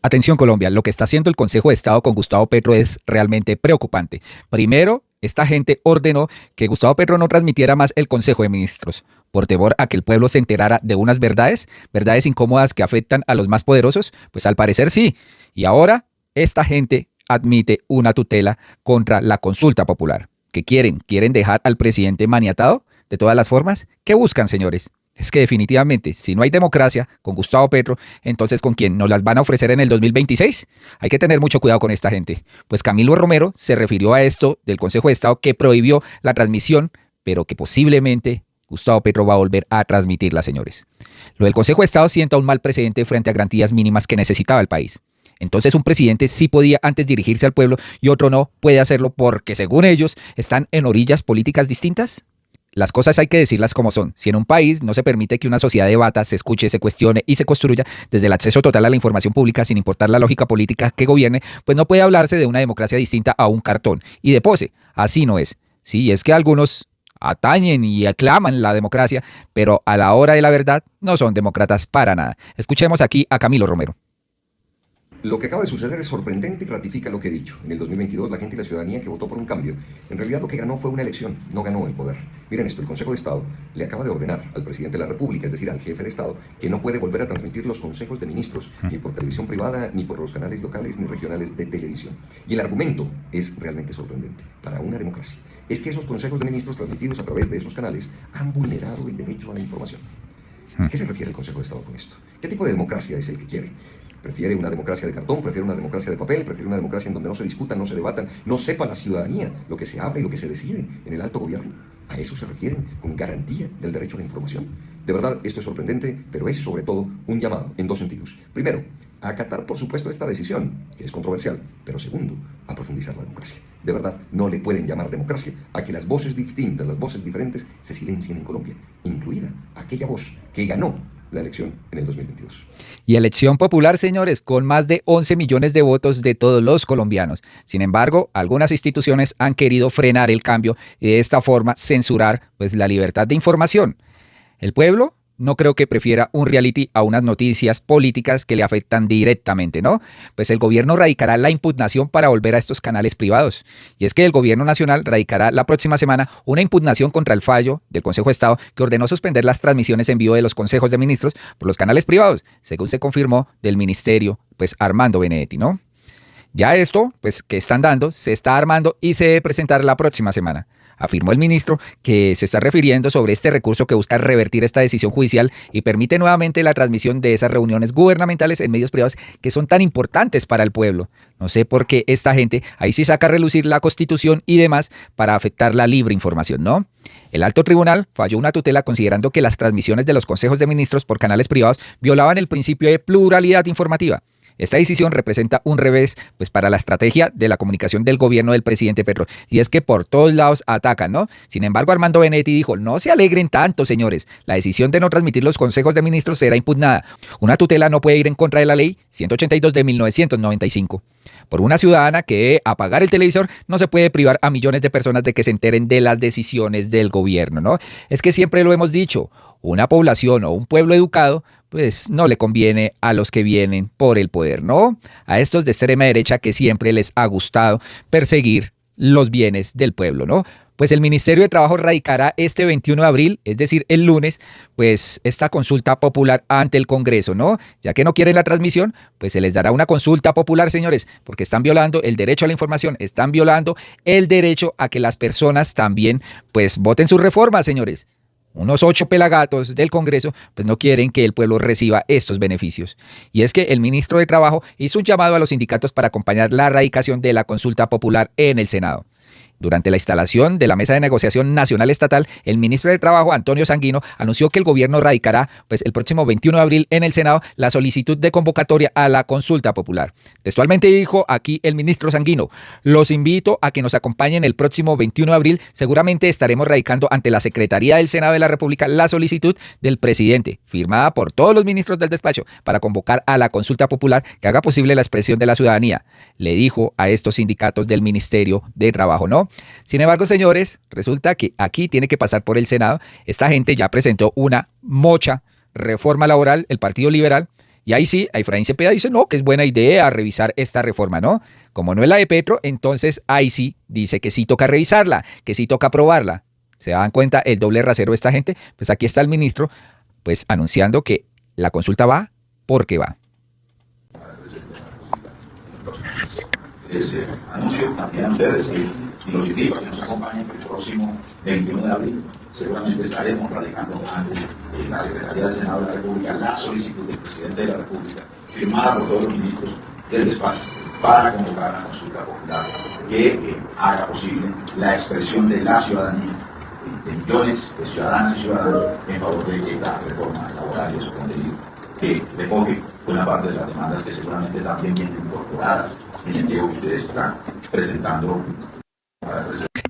Atención Colombia, lo que está haciendo el Consejo de Estado con Gustavo Petro es realmente preocupante. Primero, esta gente ordenó que Gustavo Petro no transmitiera más el Consejo de Ministros, por temor a que el pueblo se enterara de unas verdades, verdades incómodas que afectan a los más poderosos, pues al parecer sí. Y ahora esta gente admite una tutela contra la consulta popular. ¿Qué quieren? ¿Quieren dejar al presidente maniatado de todas las formas? ¿Qué buscan, señores? Es que definitivamente, si no hay democracia con Gustavo Petro, entonces ¿con quién? ¿Nos las van a ofrecer en el 2026? Hay que tener mucho cuidado con esta gente. Pues Camilo Romero se refirió a esto del Consejo de Estado que prohibió la transmisión, pero que posiblemente Gustavo Petro va a volver a transmitirla, señores. Lo del Consejo de Estado sienta un mal precedente frente a garantías mínimas que necesitaba el país. Entonces un presidente sí podía antes dirigirse al pueblo y otro no puede hacerlo porque, según ellos, están en orillas políticas distintas. Las cosas hay que decirlas como son. Si en un país no se permite que una sociedad debata, se escuche, se cuestione y se construya desde el acceso total a la información pública sin importar la lógica política que gobierne, pues no puede hablarse de una democracia distinta a un cartón y de pose. Así no es. Sí, es que algunos atañen y aclaman la democracia, pero a la hora de la verdad no son demócratas para nada. Escuchemos aquí a Camilo Romero. Lo que acaba de suceder es sorprendente y ratifica lo que he dicho. En el 2022, la gente y la ciudadanía que votó por un cambio, en realidad lo que ganó fue una elección, no ganó el poder. Miren esto, el Consejo de Estado le acaba de ordenar al presidente de la República, es decir, al jefe de Estado, que no puede volver a transmitir los consejos de ministros, ni por televisión privada, ni por los canales locales, ni regionales de televisión. Y el argumento es realmente sorprendente para una democracia. Es que esos consejos de ministros transmitidos a través de esos canales han vulnerado el derecho a la información. ¿A qué se refiere el Consejo de Estado con esto? ¿Qué tipo de democracia es el que quiere? ¿Prefiere una democracia de cartón? ¿Prefiere una democracia de papel? ¿Prefiere una democracia en donde no se discutan, no se debatan, no sepa la ciudadanía lo que se habla y lo que se decide en el alto gobierno? ¿A eso se refieren con garantía del derecho a la información? De verdad, esto es sorprendente, pero es sobre todo un llamado en dos sentidos. Primero, a acatar, por supuesto, esta decisión, que es controversial, pero segundo, a profundizar la democracia. De verdad, no le pueden llamar democracia a que las voces distintas, las voces diferentes, se silencien en Colombia, incluida aquella voz que ganó la elección en el 2022. Y elección popular, señores, con más de 11 millones de votos de todos los colombianos. Sin embargo, algunas instituciones han querido frenar el cambio y de esta forma censurar pues, la libertad de información. El pueblo no creo que prefiera un reality a unas noticias políticas que le afectan directamente, ¿no? Pues el gobierno radicará la impugnación para volver a estos canales privados. Y es que el gobierno nacional radicará la próxima semana una impugnación contra el fallo del Consejo de Estado que ordenó suspender las transmisiones en vivo de los consejos de ministros por los canales privados, según se confirmó del ministerio, pues Armando Benedetti, ¿no? Ya esto, pues que están dando, se está armando y se debe presentar la próxima semana. Afirmó el ministro que se está refiriendo sobre este recurso que busca revertir esta decisión judicial y permite nuevamente la transmisión de esas reuniones gubernamentales en medios privados que son tan importantes para el pueblo. No sé por qué esta gente ahí sí saca a relucir la Constitución y demás para afectar la libre información, ¿no? El alto tribunal falló una tutela considerando que las transmisiones de los consejos de ministros por canales privados violaban el principio de pluralidad informativa. Esta decisión representa un revés pues, para la estrategia de la comunicación del gobierno del presidente Petro. Y es que por todos lados atacan, ¿no? Sin embargo, Armando Benedetti dijo, no se alegren tanto, señores. La decisión de no transmitir los consejos de ministros será impugnada. Una tutela no puede ir en contra de la ley 182 de 1995. Por una ciudadana que debe apagar el televisor, no se puede privar a millones de personas de que se enteren de las decisiones del gobierno, ¿no? Es que siempre lo hemos dicho, una población o un pueblo educado, pues no le conviene a los que vienen por el poder, ¿no? A estos de extrema derecha que siempre les ha gustado perseguir los bienes del pueblo, ¿no? Pues el Ministerio de Trabajo radicará este 21 de abril, es decir, el lunes, pues esta consulta popular ante el Congreso, ¿no? Ya que no quieren la transmisión, pues se les dará una consulta popular, señores, porque están violando el derecho a la información, están violando el derecho a que las personas también, pues, voten sus reformas, señores. Unos 8 pelagatos del Congreso pues no quieren que el pueblo reciba estos beneficios. Y es que el ministro de Trabajo hizo un llamado a los sindicatos para acompañar la radicación de la consulta popular en el Senado. Durante la instalación de la Mesa de Negociación Nacional Estatal, el ministro de Trabajo, Antonio Sanguino, anunció que el gobierno radicará pues, el próximo 21 de abril en el Senado la solicitud de convocatoria a la consulta popular. Textualmente dijo aquí el ministro Sanguino, los invito a que nos acompañen el próximo 21 de abril. Seguramente estaremos radicando ante la Secretaría del Senado de la República la solicitud del presidente, firmada por todos los ministros del despacho, para convocar a la consulta popular que haga posible la expresión de la ciudadanía. Le dijo a estos sindicatos del Ministerio de Trabajo, ¿no? Sin embargo, señores, resulta que aquí tiene que pasar por el Senado. Esta gente ya presentó una mocha reforma laboral, el Partido Liberal, Y ahí sí, Efraín Cepeda dice, no, que es buena idea revisar esta reforma, ¿no? Como no es la de Petro, entonces ahí sí dice que sí toca revisarla, que sí toca aprobarla. ¿Se dan cuenta el doble rasero de esta gente? Pues aquí está el ministro, pues anunciando que la consulta va porque va. Ese anuncio también a ustedes y los invito a que nos acompañen el próximo 21 de abril. Seguramente estaremos radicando ante la Secretaría del Senado de la República la solicitud del presidente de la República, firmada por todos los ministros del despacho, para convocar una consulta popular que haga posible la expresión de la ciudadanía, de millones de ciudadanas y ciudadanos en favor de que la reforma laboral y su contenido que recoge buena parte de las demandas que seguramente también vienen incorporadas en el pliego que ustedes están presentando.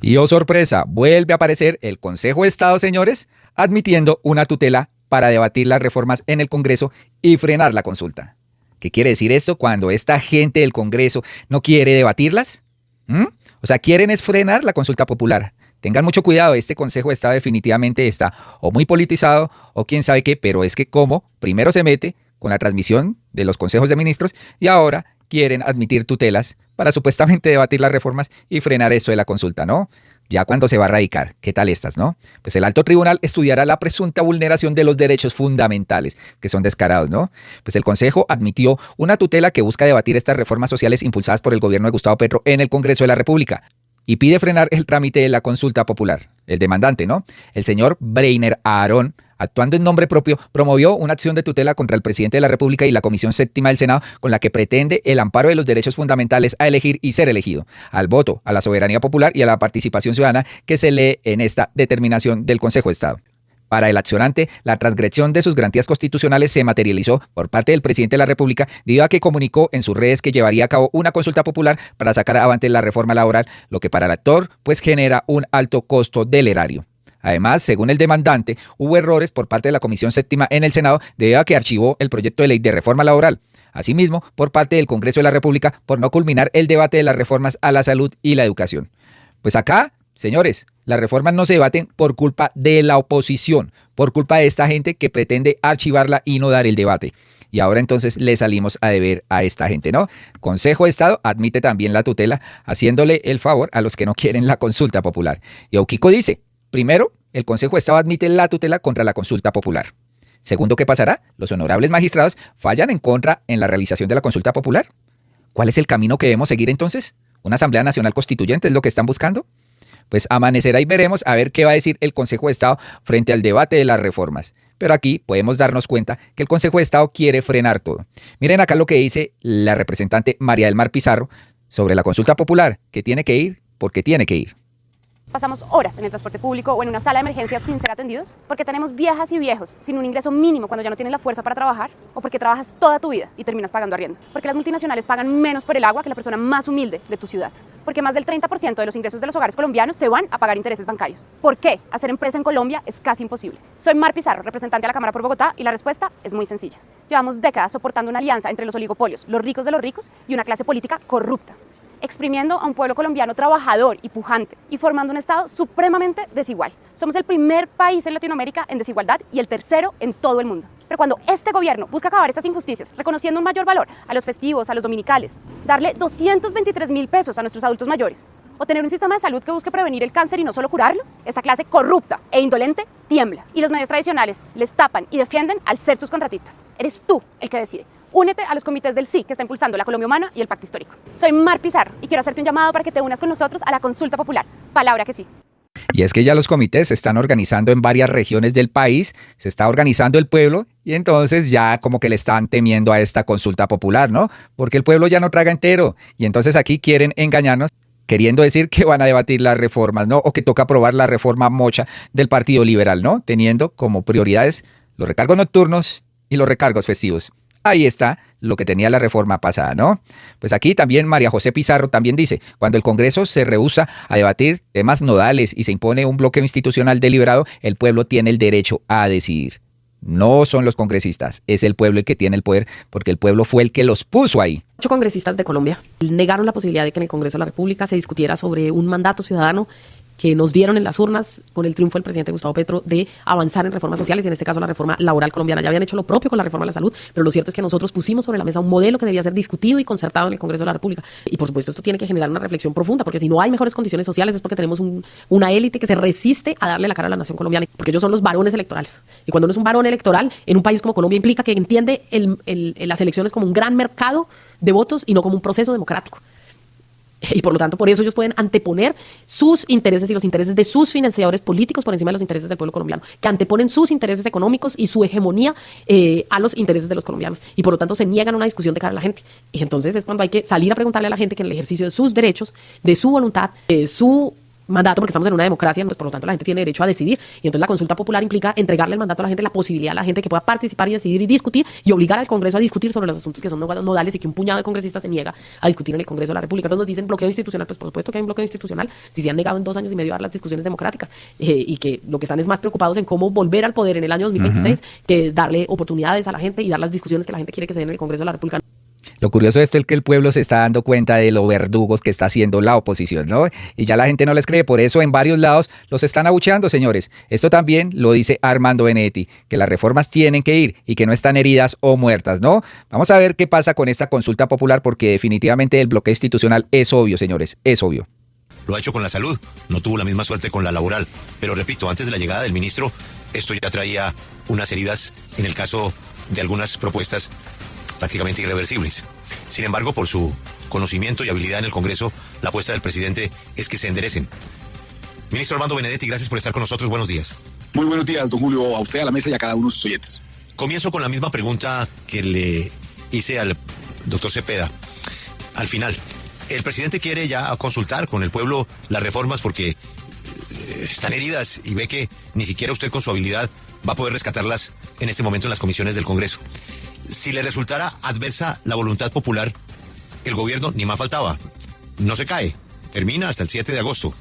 Y oh sorpresa, vuelve a aparecer el Consejo de Estado, señores, admitiendo una tutela para debatir las reformas en el Congreso y frenar la consulta. ¿Qué quiere decir esto cuando esta gente del Congreso no quiere debatirlas? O sea, quieren es frenar la consulta popular. Tengan mucho cuidado, este Consejo de Estado definitivamente está o muy politizado o quién sabe qué, pero es que como primero se mete con la transmisión de los consejos de ministros y ahora quieren admitir tutelas para supuestamente debatir las reformas y frenar esto de la consulta, ¿no? Ya cuando se va a radicar, ¿qué tal estas, no? Pues el alto tribunal estudiará la presunta vulneración de los derechos fundamentales, que son descarados, ¿no? Pues el Consejo admitió una tutela que busca debatir estas reformas sociales impulsadas por el gobierno de Gustavo Petro en el Congreso de la República y pide frenar el trámite de la consulta popular. El demandante, ¿no? El señor Breiner Aarón, actuando en nombre propio, promovió una acción de tutela contra el presidente de la República y la Comisión Séptima del Senado con la que pretende el amparo de los derechos fundamentales a elegir y ser elegido, al voto, a la soberanía popular y a la participación ciudadana que se lee en esta determinación del Consejo de Estado. Para el accionante, la transgresión de sus garantías constitucionales se materializó por parte del presidente de la República debido a que comunicó en sus redes que llevaría a cabo una consulta popular para sacar avante la reforma laboral, lo que para el actor pues genera un alto costo del erario. Además, según el demandante, hubo errores por parte de la Comisión Séptima en el Senado debido a que archivó el proyecto de ley de reforma laboral. Asimismo, por parte del Congreso de la República por no culminar el debate de las reformas a la salud y la educación. Pues acá, señores, las reformas no se debaten por culpa de la oposición, por culpa de esta gente que pretende archivarla y no dar el debate. Y ahora entonces le salimos a deber a esta gente, ¿no? Consejo de Estado admite también la tutela, haciéndole el favor a los que no quieren la consulta popular. Y Eukiko dice, primero, el Consejo de Estado admite la tutela contra la consulta popular. Segundo, ¿qué pasará? Los honorables magistrados fallan en contra en la realización de la consulta popular. ¿Cuál es el camino que debemos seguir entonces? ¿Una Asamblea Nacional Constituyente es lo que están buscando? Pues amanecerá y veremos a ver qué va a decir el Consejo de Estado frente al debate de las reformas. Pero aquí podemos darnos cuenta que el Consejo de Estado quiere frenar todo. Miren acá lo que dice la representante María del Mar Pizarro sobre la consulta popular, que tiene que ir porque tiene que ir. Pasamos horas en el transporte público o en una sala de emergencias sin ser atendidos porque tenemos viejas y viejos sin un ingreso mínimo cuando ya no tienen la fuerza para trabajar o porque trabajas toda tu vida y terminas pagando arriendo. Porque las multinacionales pagan menos por el agua que la persona más humilde de tu ciudad. Porque más del 30% de los ingresos de los hogares colombianos se van a pagar intereses bancarios. ¿Por qué? Hacer empresa en Colombia es casi imposible. Soy Mar Pizarro, representante a la Cámara por Bogotá y la respuesta es muy sencilla. Llevamos décadas soportando una alianza entre los oligopolios, los ricos de los ricos y una clase política corrupta, exprimiendo a un pueblo colombiano trabajador y pujante y formando un Estado supremamente desigual. Somos el primer país en Latinoamérica en desigualdad y el tercero en todo el mundo. Pero cuando este gobierno busca acabar estas injusticias, reconociendo un mayor valor a los festivos, a los dominicales, darle 223.000 pesos a nuestros adultos mayores, o tener un sistema de salud que busque prevenir el cáncer y no solo curarlo, esta clase corrupta e indolente tiembla. Y los medios tradicionales les tapan y defienden al ser sus contratistas. Eres tú el que decide. Únete a los comités del Sí, que está impulsando la Colombia Humana y el Pacto Histórico. Soy Mar Pizarro y quiero hacerte un llamado para que te unas con nosotros a la consulta popular. Palabra que sí. Y es que ya los comités se están organizando en varias regiones del país, se está organizando el pueblo y entonces ya como que le están temiendo a esta consulta popular, ¿no? Porque el pueblo ya no traga entero y entonces aquí quieren engañarnos queriendo decir que van a debatir las reformas, ¿no? O que toca aprobar la reforma mocha del Partido Liberal, ¿no? Teniendo como prioridades los recargos nocturnos y los recargos festivos. Ahí está lo que tenía la reforma pasada, ¿no? Pues aquí también María José Pizarro también dice, cuando el Congreso se rehúsa a debatir temas nodales y se impone un bloque institucional deliberado, el pueblo tiene el derecho a decidir. No son los congresistas, es el pueblo el que tiene el poder porque el pueblo fue el que los puso ahí. 8 congresistas de Colombia negaron la posibilidad de que en el Congreso de la República se discutiera sobre un mandato ciudadano que nos dieron en las urnas con el triunfo del presidente Gustavo Petro de avanzar en reformas sociales, y en este caso la reforma laboral colombiana. Ya habían hecho lo propio con la reforma de la salud, pero lo cierto es que nosotros pusimos sobre la mesa un modelo que debía ser discutido y concertado en el Congreso de la República. Y por supuesto esto tiene que generar una reflexión profunda, porque si no hay mejores condiciones sociales es porque tenemos una élite que se resiste a darle la cara a la nación colombiana, porque ellos son los varones electorales. Y cuando uno es un varón electoral en un país como Colombia, implica que entiende las elecciones como un gran mercado de votos y no como un proceso democrático. Y por lo tanto, por eso ellos pueden anteponer sus intereses y los intereses de sus financiadores políticos por encima de los intereses del pueblo colombiano, que anteponen sus intereses económicos y su hegemonía a los intereses de los colombianos. Y por lo tanto se niegan a una discusión de cara a la gente. Y entonces es cuando hay que salir a preguntarle a la gente que en el ejercicio de sus derechos, de su voluntad, de su mandato, porque estamos en una democracia, pues por lo tanto la gente tiene derecho a decidir, y entonces la consulta popular implica entregarle el mandato a la gente, la posibilidad a la gente que pueda participar y decidir y discutir, y obligar al Congreso a discutir sobre los asuntos que son nodales y que un puñado de congresistas se niega a discutir en el Congreso de la República. Entonces nos dicen bloqueo institucional, pues por supuesto que hay un bloqueo institucional si se han negado en 2 años y medio a dar las discusiones democráticas, y que lo que están es más preocupados en cómo volver al poder en el año 2026 que darle oportunidades a la gente y dar las discusiones que la gente quiere que se den en el Congreso de la República. Lo curioso de esto es que el pueblo se está dando cuenta de lo verdugos que está haciendo la oposición, ¿no? Y ya la gente no les cree, por eso en varios lados los están abucheando, señores. Esto también lo dice Armando Benedetti, que las reformas tienen que ir y que no están heridas o muertas, ¿no? Vamos a ver qué pasa con esta consulta popular, porque definitivamente el bloqueo institucional es obvio, señores, es obvio. Lo ha hecho con la salud, no tuvo la misma suerte con la laboral. Pero repito, antes de la llegada del ministro, esto ya traía unas heridas en el caso de algunas propuestas prácticamente irreversibles. Sin embargo, por su conocimiento y habilidad en el Congreso, la apuesta del presidente es que se enderecen. Ministro Armando Benedetti, gracias por estar con nosotros. Buenos días. Muy buenos días, don Julio, a usted, a la mesa y a cada uno de sus oyentes. Comienzo con la misma pregunta que le hice al doctor Cepeda. Al final, el presidente quiere ya consultar con el pueblo las reformas porque están heridas y ve que ni siquiera usted con su habilidad va a poder rescatarlas en este momento en las comisiones del Congreso. Si le resultara adversa la voluntad popular, el gobierno, ni más faltaba, no se cae, termina hasta el 7 de agosto.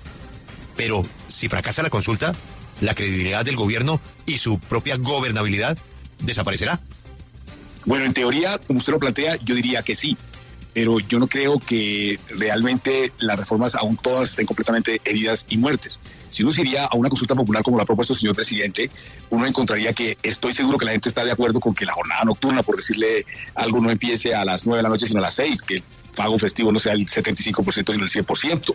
Pero si fracasa la consulta, la credibilidad del gobierno y su propia gobernabilidad desaparecerá. Bueno, en teoría, como usted lo plantea, yo diría que sí, pero yo no creo que realmente las reformas aún todas estén completamente heridas y muertes. Si uno se iría a una consulta popular como lo ha propuesto el señor presidente, uno encontraría que estoy seguro que la gente está de acuerdo con que la jornada nocturna, por decirle algo, no empiece a las 9 de la noche, sino a las 6, que el pago festivo no sea el 75%, sino el 100%,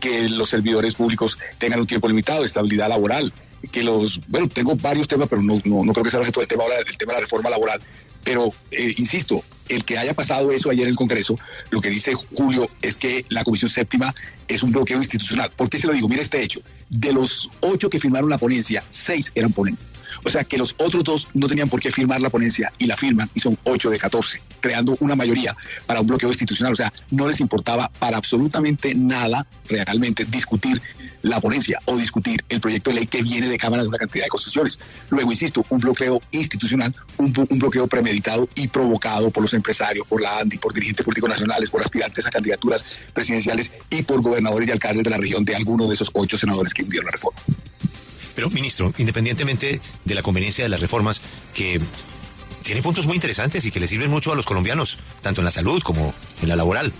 que los servidores públicos tengan un tiempo limitado, estabilidad laboral, que bueno, tengo varios temas, pero no creo que sea el objeto del tema ahora, el tema de la reforma laboral. Pero, insisto, el que haya pasado eso ayer en el Congreso, lo que dice Julio es que la Comisión Séptima es un bloqueo institucional. ¿Por qué se lo digo? Mira este hecho. De los 8 que firmaron la ponencia, 6 eran ponentes. O sea que los otros 2 no tenían por qué firmar la ponencia y la firman y son 8 de 14, creando una mayoría para un bloqueo institucional. O sea, no les importaba para absolutamente nada realmente discutir la ponencia o discutir el proyecto de ley que viene de cámaras de una cantidad de concesiones. Luego, insisto, un bloqueo institucional, un bloqueo premeditado y provocado por los empresarios, por la ANDI, por dirigentes políticos nacionales, por aspirantes a candidaturas presidenciales y por gobernadores y alcaldes de la región de alguno de esos 8 senadores que hundieron la reforma. Pero, ministro, independientemente de la conveniencia de las reformas, que tiene puntos muy interesantes y que le sirven mucho a los colombianos, tanto en la salud como en la laboral,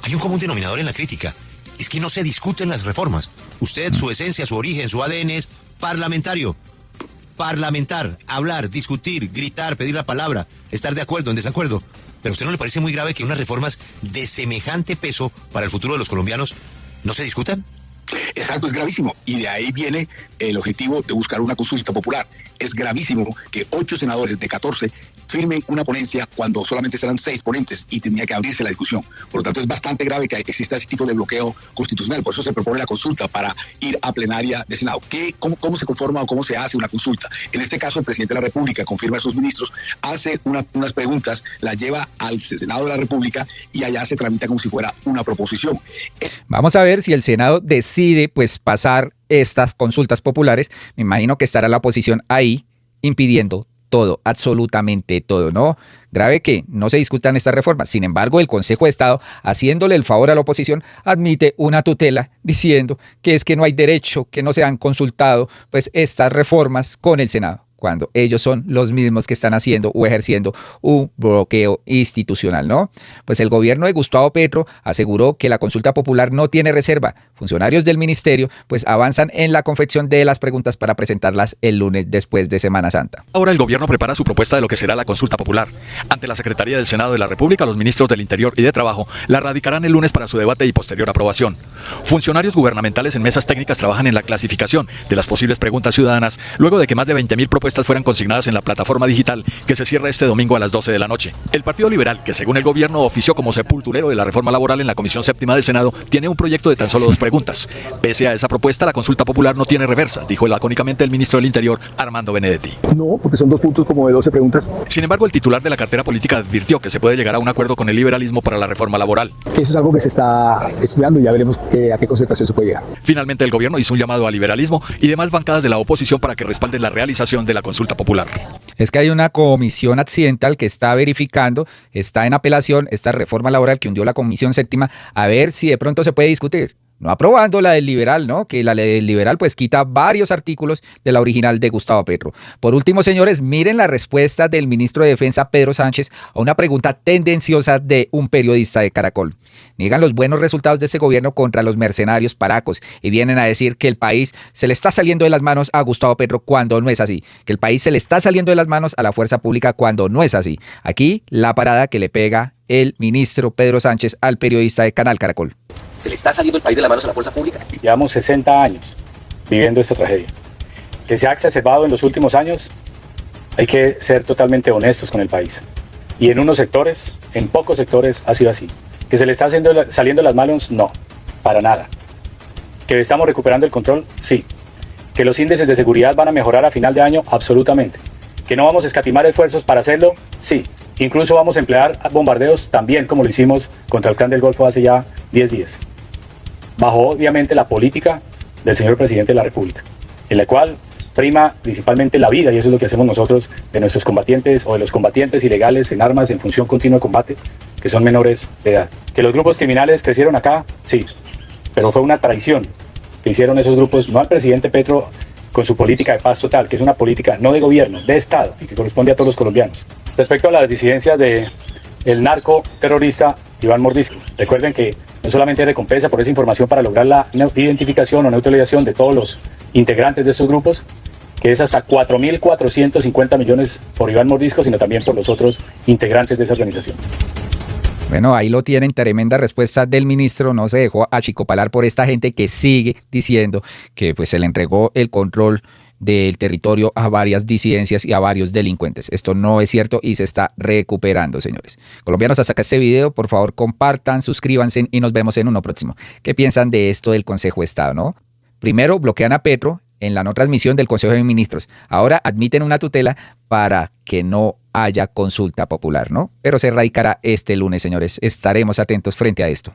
hay un común denominador en la crítica. Es que no se discuten las reformas. Usted, su esencia, su origen, su ADN es parlamentario. Parlamentar, hablar, discutir, gritar, pedir la palabra, estar de acuerdo, en desacuerdo. ¿Pero a usted no le parece muy grave que unas reformas de semejante peso para el futuro de los colombianos no se discutan? Exacto, es gravísimo. Y de ahí viene el objetivo de buscar una consulta popular. Es gravísimo que 8 senadores de 14 firmen una ponencia cuando solamente serán 6 ponentes y tenía que abrirse la discusión. Por lo tanto, es bastante grave que exista ese tipo de bloqueo constitucional. Por eso se propone la consulta para ir a plenaria de Senado. ¿Cómo se conforma o cómo se hace una consulta? En este caso, el presidente de la República confirma a sus ministros, hace unas preguntas, las lleva al Senado de la República y allá se tramita como si fuera una proposición. Vamos a ver si el Senado decide pues pasar estas consultas populares. Me imagino que estará la oposición ahí impidiendo todo, absolutamente todo, ¿no? Grave que no se discutan estas reformas. Sin embargo, el Consejo de Estado, haciéndole el favor a la oposición, admite una tutela diciendo que es que no hay derecho, que no se han consultado pues estas reformas con el Senado. cuando ellos son los mismos que están haciendo o ejerciendo un bloqueo institucional, ¿no? Pues el gobierno de Gustavo Petro aseguró que la consulta popular no tiene reserva. Funcionarios del ministerio pues avanzan en la confección de las preguntas para presentarlas el lunes después de Semana Santa. Ahora el gobierno prepara su propuesta de lo que será la consulta popular. Ante la Secretaría del Senado de la República, los ministros del Interior y de Trabajo la radicarán el lunes para su debate y posterior aprobación. Funcionarios gubernamentales en mesas técnicas trabajan en la clasificación de las posibles preguntas ciudadanas luego de que más de 20.000 propuestas fueran consignadas en la plataforma digital que se cierra este domingo a las 12 de la noche. El Partido Liberal, que según el gobierno ofició como sepulturero de la reforma laboral en la Comisión Séptima del Senado, tiene un proyecto de tan solo 2 preguntas. Pese a esa propuesta, la consulta popular no tiene reversa, dijo lacónicamente el ministro del Interior, Armando Benedetti. No, porque son 2 puntos como de 12 preguntas. Sin embargo, el titular de la cartera política advirtió que se puede llegar a un acuerdo con el liberalismo para la reforma laboral. Eso es algo que se está estudiando y ya veremos a qué concentración se puede llegar. Finalmente, el gobierno hizo un llamado al liberalismo y demás bancadas de la oposición para que respalden la realización de la consulta popular. Es que hay una comisión accidental que está verificando, está en apelación esta reforma laboral que hundió la Comisión Séptima, a ver si de pronto se puede discutir. No aprobando la del liberal, ¿no? Que la del liberal pues quita varios artículos de la original de Gustavo Petro. Por último, señores, miren la respuesta del ministro de Defensa, Pedro Sánchez, a una pregunta tendenciosa de un periodista de Caracol. Niegan los buenos resultados de ese gobierno contra los mercenarios paracos y vienen a decir que el país se le está saliendo de las manos a Gustavo Petro cuando no es así. Que el país se le está saliendo de las manos a la fuerza pública cuando no es así. Aquí la parada que le pega el ministro Pedro Sánchez al periodista de Canal Caracol. ¿Se le está saliendo el país de las manos a la fuerza pública? Llevamos 60 años viviendo esta tragedia. Que se ha exacerbado en los últimos años, hay que ser totalmente honestos con el país. Y en unos sectores, en pocos sectores, ha sido así. ¿Que se le está saliendo las manos? No, para nada. ¿Que estamos recuperando el control? Sí. ¿Que los índices de seguridad van a mejorar a final de año? Absolutamente. ¿Que no vamos a escatimar esfuerzos para hacerlo? Sí. Incluso vamos a emplear bombardeos también, como lo hicimos contra el Clan del Golfo hace ya 10 días. Bajo, obviamente, la política del señor presidente de la República, en la cual prima principalmente la vida, y eso es lo que hacemos nosotros de nuestros combatientes o de los combatientes ilegales en armas en función continua de combate, que son menores de edad. ¿Que los grupos criminales crecieron acá? Sí, pero fue una traición que hicieron esos grupos, no al presidente Petro con su política de paz total, que es una política no de gobierno, de Estado, y que corresponde a todos los colombianos. Respecto a las disidencias del narco terrorista Iván Mordisco, recuerden que no solamente hay recompensa por esa información para lograr la identificación o neutralización de todos los integrantes de estos grupos, que es hasta 4.450 millones por Iván Mordisco, sino también por los otros integrantes de esa organización. Bueno, ahí lo tienen, tremenda respuesta del ministro, no se dejó achicopalar por esta gente que sigue diciendo que pues se le entregó el control del territorio a varias disidencias y a varios delincuentes. Esto no es cierto y se está recuperando, señores. Colombianos, hasta acá este video, por favor compartan, suscríbanse y nos vemos en uno próximo. ¿Qué piensan de esto del Consejo de Estado, no? Primero bloquean a Petro en la no transmisión del Consejo de Ministros. Ahora admiten una tutela para que no haya consulta popular, ¿no? Pero se radicará este lunes, señores. Estaremos atentos frente a esto.